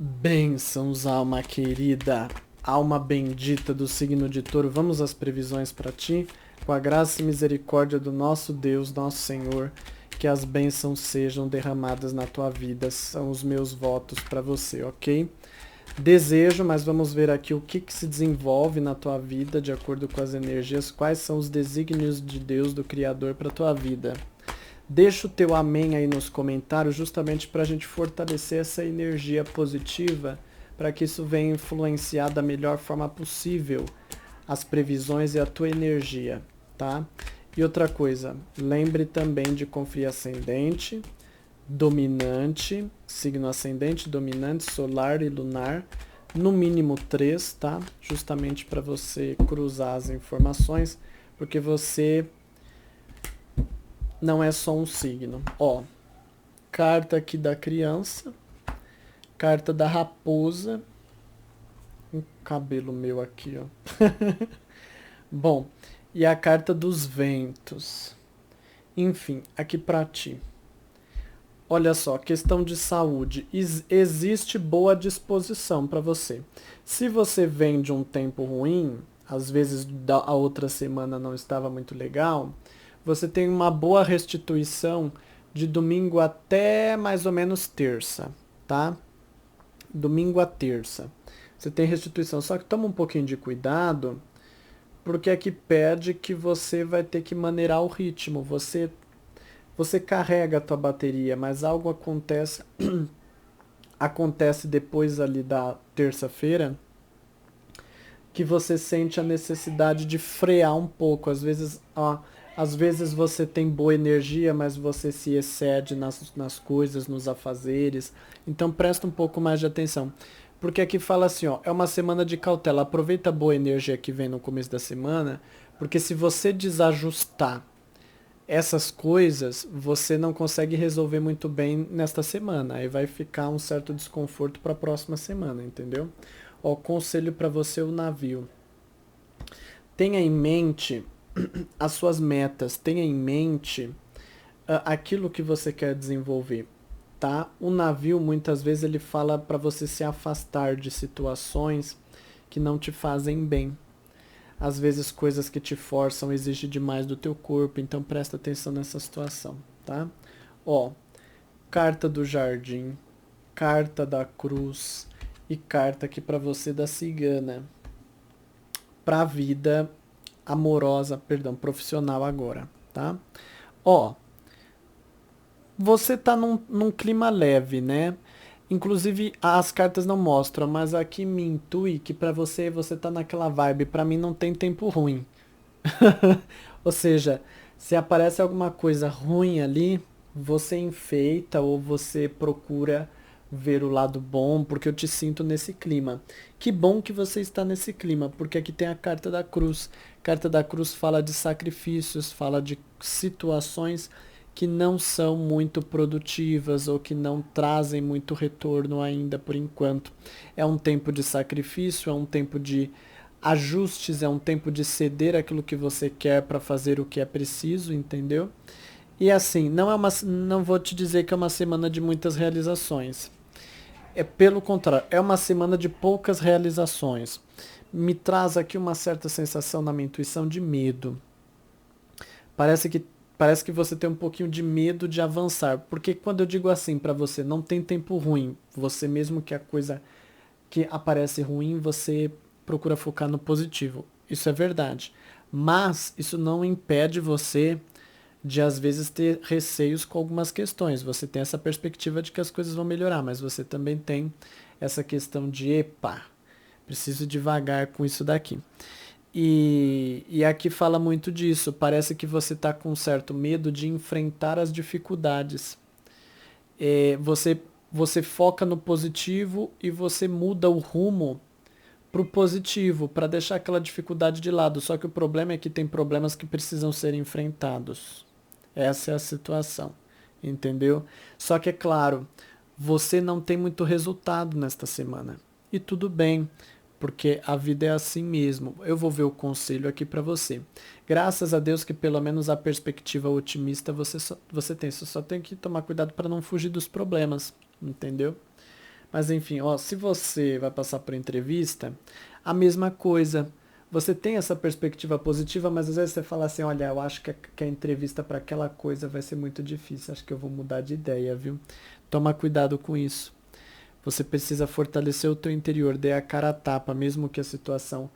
Bênçãos, alma querida, alma bendita do signo de Touro. Vamos às previsões para ti, com a graça e misericórdia do nosso Deus, nosso Senhor, que as bênçãos sejam derramadas na tua vida. São os meus votos para você, ok? Desejo, mas vamos ver aqui o que se desenvolve na tua vida de acordo com as energias, quais são os desígnios de Deus, do Criador, para tua vida. Deixa o teu amém aí nos comentários, justamente para a gente fortalecer essa energia positiva, para que isso venha influenciar da melhor forma possível as previsões e a tua energia, tá? E outra coisa, lembre também de conferir ascendente, dominante, signo ascendente, dominante, solar e lunar, no mínimo 3, tá? Justamente para você cruzar as informações, porque você não é só um signo. Ó, carta aqui da criança, carta da raposa, um cabelo meu aqui, ó. Bom, e a carta dos ventos. Enfim, aqui pra ti. Olha só, questão de saúde. Existe boa disposição para você. Se você vem de um tempo ruim, às vezes a outra semana não estava muito legal, você tem uma boa restituição de domingo até mais ou menos terça, tá? Domingo a terça. Você tem restituição, só que toma um pouquinho de cuidado, porque aqui pede que você vai ter que maneirar o ritmo. Você carrega a tua bateria, mas algo acontece depois ali da terça-feira que você sente a necessidade de frear um pouco. Às vezes você tem boa energia, mas você se excede nas coisas, nos afazeres. Então presta um pouco mais de atenção. Porque aqui fala assim, ó, é uma semana de cautela. Aproveita a boa energia que vem no começo da semana, porque se você desajustar essas coisas, você não consegue resolver muito bem nesta semana. Aí vai ficar um certo desconforto para a próxima semana, entendeu? Ó, conselho para você, o navio. Tenha em mente as suas metas, tenha em mente aquilo que você quer desenvolver, tá? O navio muitas vezes ele fala para você se afastar de situações que não te fazem bem. Às vezes coisas que te forçam exigem demais do teu corpo, então presta atenção nessa situação, tá? Ó, carta do jardim, carta da cruz e carta aqui para você da cigana. Pra vida amorosa, perdão, profissional agora, tá? Ó, você tá num clima leve, né? Inclusive, as cartas não mostram, mas aqui me intui que pra você tá naquela vibe. Pra mim não tem tempo ruim. Ou seja, se aparece alguma coisa ruim ali, você enfeita ou você procura ver o lado bom, porque eu te sinto nesse clima. Que bom que você está nesse clima, porque aqui tem a carta da cruz. Carta da cruz fala de sacrifícios, fala de situações que não são muito produtivas ou que não trazem muito retorno ainda por enquanto. É um tempo de sacrifício, é um tempo de ajustes, é um tempo de ceder aquilo que você quer para fazer o que é preciso, entendeu? E assim, não vou te dizer que é uma semana de muitas realizações. É pelo contrário, é uma semana de poucas realizações. Me traz aqui uma certa sensação na minha intuição de medo. Parece que parece que você tem um pouquinho de medo de avançar, porque quando eu digo assim para você, não tem tempo ruim, você mesmo que a coisa que aparece ruim, você procura focar no positivo. Isso é verdade. Mas isso não impede você de às vezes ter receios com algumas questões. Você tem essa perspectiva de que as coisas vão melhorar, mas você também tem essa questão de epa, preciso devagar com isso daqui. E aqui fala muito disso. Parece que você está com um certo medo de enfrentar as dificuldades. Você foca no positivo e você muda o rumo pro positivo, para deixar aquela dificuldade de lado. Só que o problema é que tem problemas que precisam ser enfrentados. Essa é a situação, entendeu? Só que é claro, você não tem muito resultado nesta semana. E tudo bem, porque a vida é assim mesmo. Eu vou ver o conselho aqui para você. Graças a Deus que pelo menos a perspectiva otimista você tem. Você só tem que tomar cuidado para não fugir dos problemas, entendeu? Mas enfim, ó, se você vai passar por entrevista, a mesma coisa. Você tem essa perspectiva positiva, mas às vezes você fala assim, olha, eu acho que a entrevista para aquela coisa vai ser muito difícil, acho que eu vou mudar de ideia, viu? Toma cuidado com isso. Você precisa fortalecer o teu interior, dê a cara a tapa, mesmo que a situação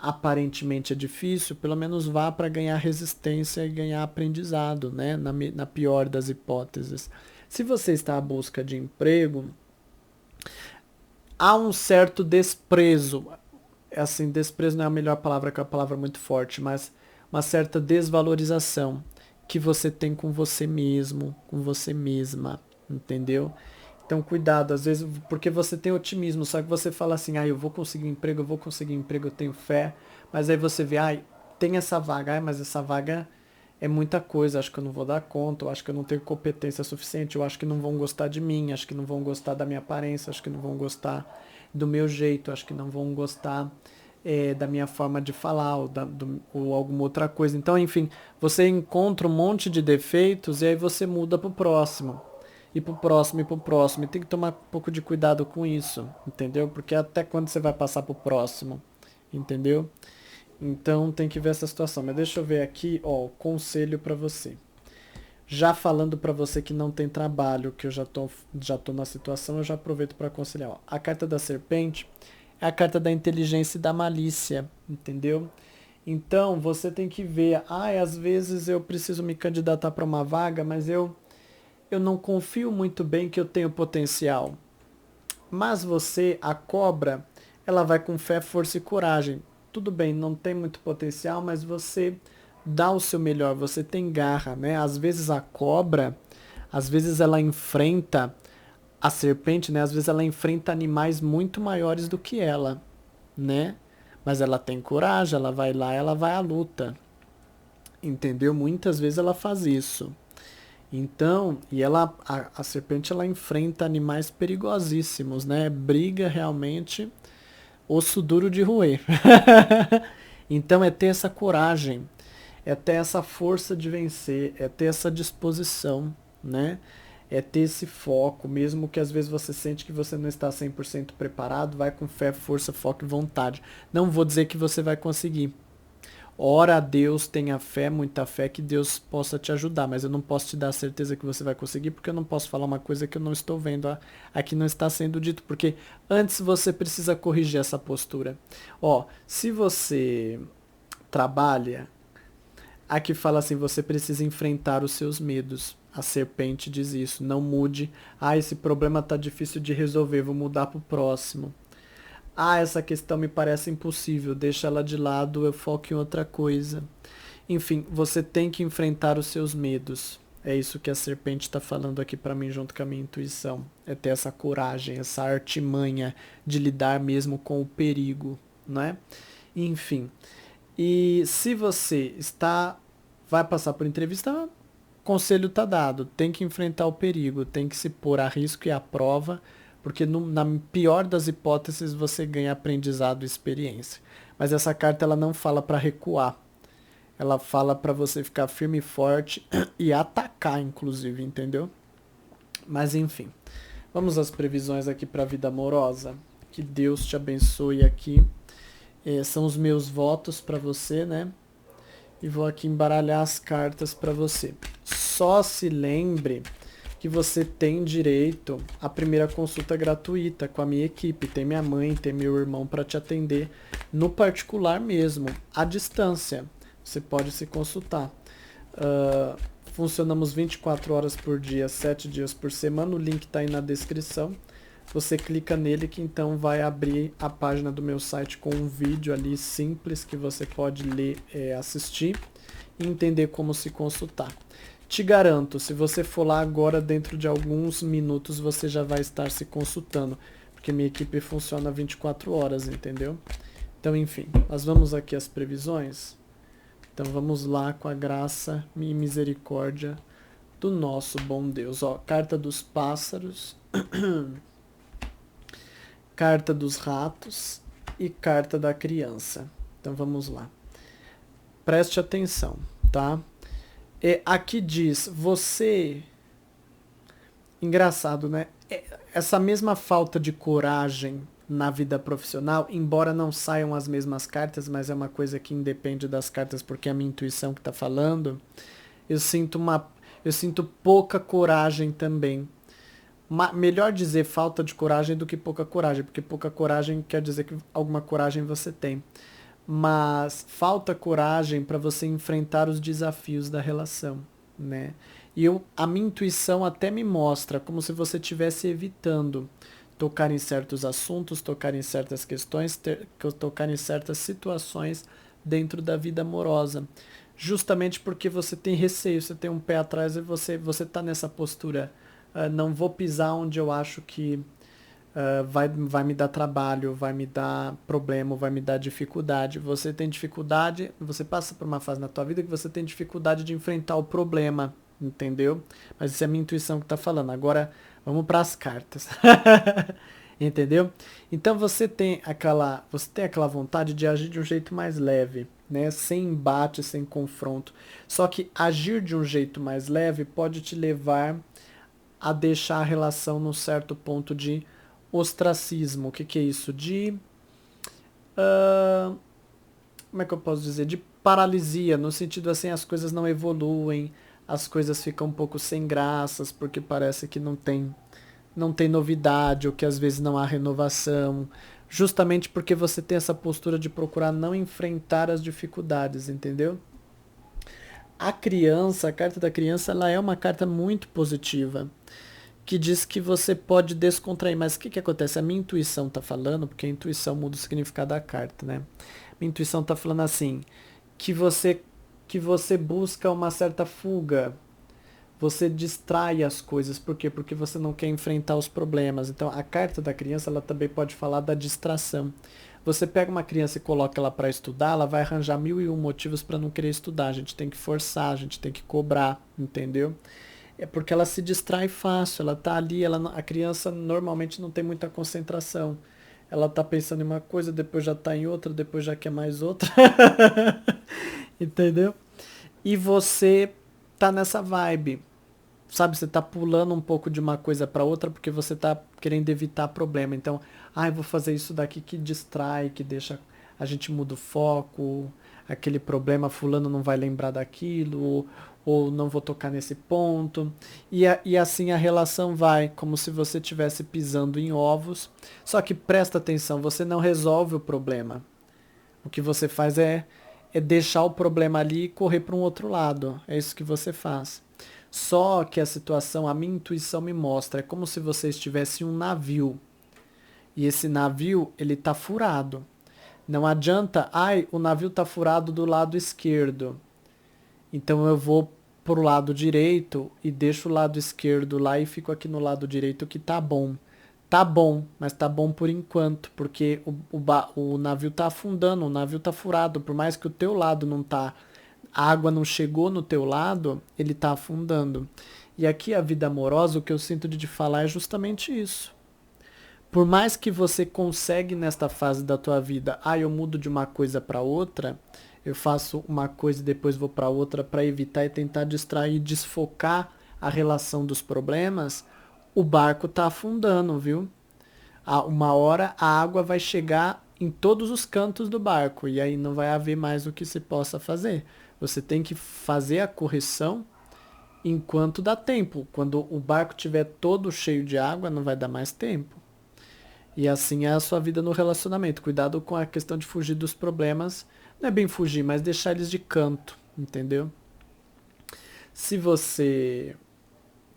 aparentemente é difícil, pelo menos vá para ganhar resistência e ganhar aprendizado, né? Na pior das hipóteses. Se você está à busca de emprego, há um certo desprezo. Assim, desprezo não é a melhor palavra, que é uma palavra muito forte, mas uma certa desvalorização que você tem com você mesmo, com você mesma, entendeu? Então, cuidado, às vezes, porque você tem otimismo, só que você fala assim, eu vou conseguir emprego, eu tenho fé, mas aí você vê, tem essa vaga, mas essa vaga é muita coisa, acho que eu não vou dar conta, eu acho que eu não tenho competência suficiente, eu acho que não vão gostar de mim, acho que não vão gostar da minha aparência, acho que não vão gostar do meu jeito, acho que não vão gostar da minha forma de falar ou alguma outra coisa. Então, enfim, você encontra um monte de defeitos e aí você muda pro próximo. E pro próximo, e pro próximo. E tem que tomar um pouco de cuidado com isso, entendeu? Porque até quando você vai passar pro próximo, entendeu? Então tem que ver essa situação. Mas deixa eu ver aqui, ó, conselho para você. Já falando para você que não tem trabalho, que eu já tô na situação, eu já aproveito para aconselhar. Ó. A carta da serpente é a carta da inteligência e da malícia, entendeu? Então você tem que ver, às vezes eu preciso me candidatar para uma vaga, mas eu não confio muito bem que eu tenho potencial. Mas você, a cobra, ela vai com fé, força e coragem. Tudo bem, não tem muito potencial, mas você dá o seu melhor, você tem garra, né? Às vezes a cobra, às vezes ela enfrenta a serpente, né? Às vezes ela enfrenta animais muito maiores do que ela, né? Mas ela tem coragem, ela vai lá, ela vai à luta. Entendeu? Muitas vezes ela faz isso. Então, e a serpente ela enfrenta animais perigosíssimos, né? Briga realmente osso duro de roer. Então é ter essa coragem, é ter essa força de vencer, é ter essa disposição, né? É ter esse foco, mesmo que às vezes você sente que você não está 100% preparado, vai com fé, força, foco e vontade. Não vou dizer que você vai conseguir. Ora a Deus, tenha fé, muita fé, que Deus possa te ajudar, mas eu não posso te dar a certeza que você vai conseguir, porque eu não posso falar uma coisa que eu não estou vendo, aqui não está sendo dito, porque antes você precisa corrigir essa postura. Ó, se você trabalha, aqui fala assim, você precisa enfrentar os seus medos. A serpente diz isso, não mude. Esse problema tá difícil de resolver, vou mudar pro próximo. Essa questão me parece impossível, deixa ela de lado, eu foco em outra coisa. Enfim, você tem que enfrentar os seus medos. É isso que a serpente está falando aqui para mim, junto com a minha intuição. É ter essa coragem, essa artimanha de lidar mesmo com o perigo, né? Enfim. E se você vai passar por entrevista, conselho tá dado. Tem que enfrentar o perigo, tem que se pôr a risco e à prova, porque na pior das hipóteses você ganha aprendizado e experiência. Mas essa carta ela não fala para recuar. Ela fala para você ficar firme e forte e atacar, inclusive, entendeu? Mas enfim, vamos às previsões aqui para a vida amorosa. Que Deus te abençoe aqui. São os meus votos para você, né? E vou aqui embaralhar as cartas para você. Só se lembre que você tem direito à primeira consulta gratuita com a minha equipe. Tem minha mãe, tem meu irmão para te atender no particular mesmo, à distância. Você pode se consultar. Funcionamos 24 horas por dia, 7 dias por semana. O link está aí na descrição. Você clica nele que então vai abrir a página do meu site com um vídeo ali simples que você pode ler, assistir e entender como se consultar. Te garanto, se você for lá agora, dentro de alguns minutos você já vai estar se consultando, porque minha equipe funciona 24 horas, entendeu? Então, enfim, nós vamos aqui às previsões. Então vamos lá com a graça e misericórdia do nosso bom Deus. Ó, carta dos pássaros, carta dos ratos e carta da criança. Então vamos lá. Preste atenção, tá? Aqui diz, você... Engraçado, né? essa mesma falta de coragem na vida profissional, embora não saiam as mesmas cartas, mas é uma coisa que independe das cartas, porque é a minha intuição que está falando, eu sinto eu sinto pouca coragem também. Melhor dizer falta de coragem do que pouca coragem, porque pouca coragem quer dizer que alguma coragem você tem. Mas falta coragem para você enfrentar os desafios da relação, né? E a minha intuição até me mostra como se você estivesse evitando tocar em certos assuntos, tocar em certas questões, tocar em certas situações dentro da vida amorosa. Justamente porque você tem receio, você tem um pé atrás e você tá nessa postura. Não vou pisar onde eu acho que vai me dar trabalho, vai me dar problema, vai me dar dificuldade. Você tem dificuldade, você passa por uma fase na tua vida que você tem dificuldade de enfrentar o problema, entendeu? Mas isso é a minha intuição que está falando. Agora vamos para as cartas. Entendeu? Então você tem aquela vontade de agir de um jeito mais leve, né? Sem embate, sem confronto. Só que agir de um jeito mais leve pode te levar a deixar a relação num certo ponto de ostracismo. O que, que é isso? Uh, como é que eu posso dizer? De paralisia, no sentido assim, as coisas não evoluem, as coisas ficam um pouco sem graças, porque parece que não tem novidade, ou que às vezes não há renovação, justamente porque você tem essa postura de procurar não enfrentar as dificuldades, entendeu? A criança, a carta da criança, ela é uma carta muito positiva, que diz que você pode descontrair. Mas o que acontece? A minha intuição está falando, porque a intuição muda o significado da carta, né? Minha intuição está falando assim, que você busca uma certa fuga, você distrai as coisas. Por quê? Porque você não quer enfrentar os problemas. Então, a carta da criança, ela também pode falar da distração. Você pega uma criança e coloca ela para estudar, ela vai arranjar 1001 motivos para não querer estudar. A gente tem que forçar, a gente tem que cobrar, entendeu? É porque ela se distrai fácil, ela tá ali, a criança normalmente não tem muita concentração. Ela tá pensando em uma coisa, depois já tá em outra, depois já quer mais outra. Entendeu? E você tá nessa vibe. Sabe, você tá pulando um pouco de uma coisa para outra porque você tá querendo evitar problema. Então, eu vou fazer isso daqui que distrai, que deixa a gente muda o foco, aquele problema fulano não vai lembrar daquilo, ou não vou tocar nesse ponto. E assim a relação vai, como se você estivesse pisando em ovos. Só que presta atenção, você não resolve o problema. O que você faz é deixar o problema ali e correr para um outro lado. É isso que você faz. Só que a situação, a minha intuição me mostra, é como se você estivesse em um navio. E esse navio, ele tá furado. Não adianta, o navio tá furado do lado esquerdo. Então eu vou pro lado direito e deixo o lado esquerdo lá e fico aqui no lado direito que tá bom. Tá bom, mas tá bom por enquanto, porque o navio tá afundando, o navio tá furado, por mais que o teu lado não tá, a água não chegou no teu lado, ele tá afundando. E aqui a vida amorosa, o que eu sinto de te falar é justamente isso. Por mais que você consegue nesta fase da tua vida, eu mudo de uma coisa para outra, eu faço uma coisa e depois vou para outra para evitar e tentar distrair, desfocar a relação dos problemas, o barco tá afundando, viu? Uma hora a água vai chegar em todos os cantos do barco e aí não vai haver mais o que se possa fazer. Você tem que fazer a correção enquanto dá tempo. Quando o barco estiver todo cheio de água, não vai dar mais tempo. E assim é a sua vida no relacionamento. Cuidado com a questão de fugir dos problemas. Não é bem fugir, mas deixar eles de canto, entendeu? Se você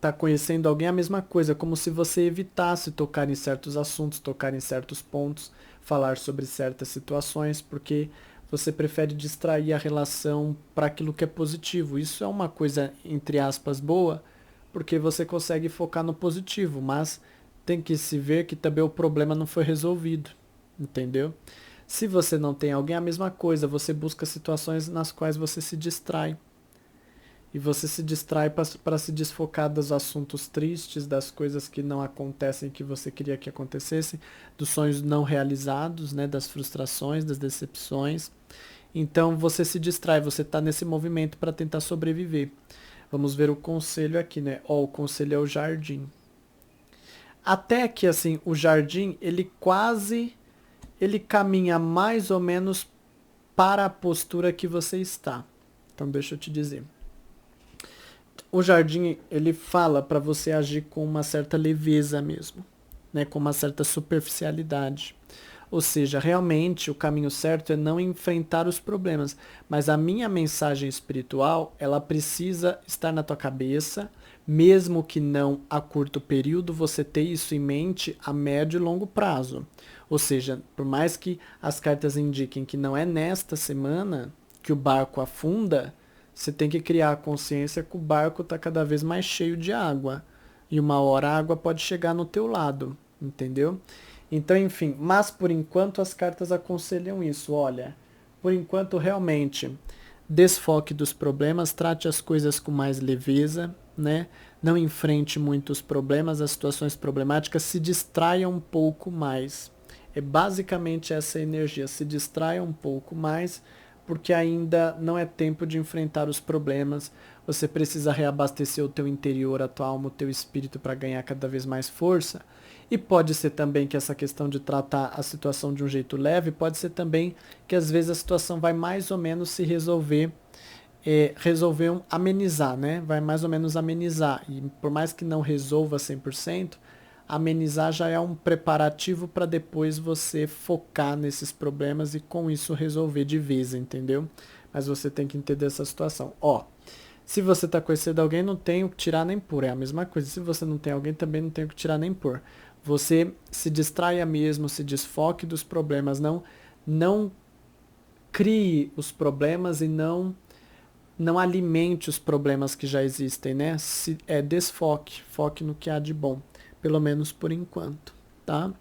tá conhecendo alguém, é a mesma coisa, como se você evitasse tocar em certos assuntos, tocar em certos pontos, falar sobre certas situações, porque você prefere distrair a relação para aquilo que é positivo. Isso é uma coisa, entre aspas, boa, porque você consegue focar no positivo, mas tem que se ver que também o problema não foi resolvido, entendeu? Se você não tem alguém, é a mesma coisa, você busca situações nas quais você se distrai. E você se distrai para se desfocar dos assuntos tristes, das coisas que não acontecem que você queria que acontecessem, dos sonhos não realizados, né, das frustrações, das decepções. Então você se distrai, você está nesse movimento para tentar sobreviver. Vamos ver o conselho aqui, né? O conselho é o jardim. Até que, assim, o jardim, ele caminha mais ou menos para a postura que você está. Então, deixa eu te dizer. O jardim, ele fala para você agir com uma certa leveza mesmo, né? Com uma certa superficialidade. Ou seja, realmente o caminho certo é não enfrentar os problemas, mas a minha mensagem espiritual, ela precisa estar na tua cabeça, mesmo que não a curto período, você ter isso em mente a médio e longo prazo. Ou seja, por mais que as cartas indiquem que não é nesta semana que o barco afunda, você tem que criar a consciência que o barco está cada vez mais cheio de água. E uma hora a água pode chegar no teu lado, entendeu? Então, enfim, mas por enquanto as cartas aconselham isso. Olha, por enquanto realmente desfoque dos problemas, trate as coisas com mais leveza, né? Não enfrente muitos problemas, as situações problemáticas, se distraia um pouco mais. É basicamente essa energia, se distraia um pouco mais, porque ainda não é tempo de enfrentar os problemas. Você precisa reabastecer o teu interior, a tua alma, o teu espírito para ganhar cada vez mais força. E pode ser também que essa questão de tratar a situação de um jeito leve, pode ser também que às vezes a situação vai mais ou menos se resolver, amenizar, né? Vai mais ou menos amenizar. E por mais que não resolva 100%, amenizar já é um preparativo para depois você focar nesses problemas e com isso resolver de vez, entendeu? Mas você tem que entender essa situação. Ó, se você está conhecendo alguém, não tem o que tirar nem pôr. É a mesma coisa. Se você não tem alguém, também não tem o que tirar nem pôr. Você se distraia mesmo, se desfoque dos problemas, não crie os problemas e não alimente os problemas que já existem, né? Desfoque, foque no que há de bom, pelo menos por enquanto, tá?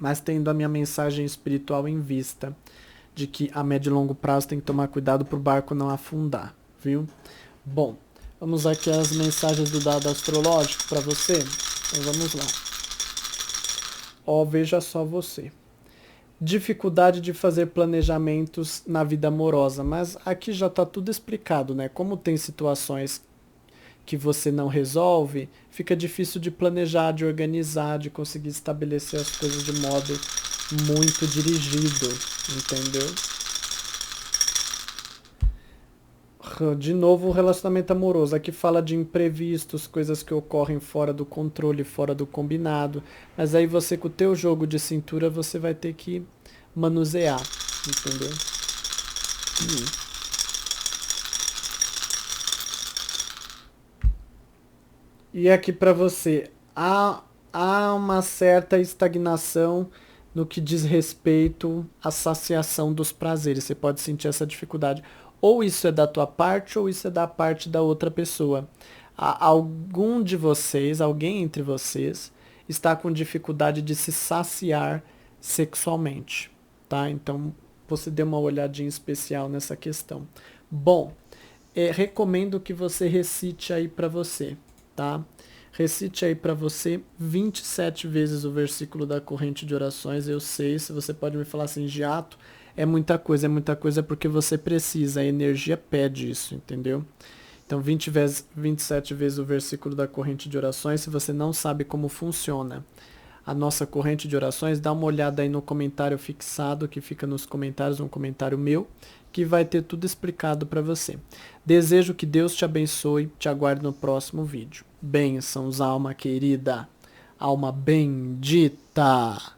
Mas tendo a minha mensagem espiritual em vista, de que a médio e longo prazo tem que tomar cuidado para o barco não afundar, viu? Bom, vamos aqui às mensagens do dado astrológico para você. Então vamos lá. Ó, veja só você. Dificuldade de fazer planejamentos na vida amorosa, mas aqui já está tudo explicado, né? Como tem situações que você não resolve, fica difícil de planejar, de organizar, de conseguir estabelecer as coisas de modo muito dirigido, entendeu? De novo, o relacionamento amoroso. Aqui fala de imprevistos, coisas que ocorrem fora do controle, fora do combinado. Mas aí você, com o teu jogo de cintura, você vai ter que manusear, entendeu? E aqui para você, há uma certa estagnação no que diz respeito à saciação dos prazeres. Você pode sentir essa dificuldade. Ou isso é da tua parte, ou isso é da parte da outra pessoa. Algum de vocês, alguém entre vocês, está com dificuldade de se saciar sexualmente, tá? Então, você dê uma olhadinha especial nessa questão. Bom, recomendo que você recite aí para você, tá? Recite aí para você 27 vezes o versículo da corrente de orações. Eu sei, se você pode me falar assim, Giato, é muita coisa porque você precisa, a energia pede isso, entendeu? Então 27 vezes o versículo da corrente de orações, se você não sabe como funciona a nossa corrente de orações, dá uma olhada aí no comentário fixado que fica nos comentários, um comentário meu, que vai ter tudo explicado para você. Desejo que Deus te abençoe, te aguardo no próximo vídeo. Bênçãos, alma querida, alma bendita.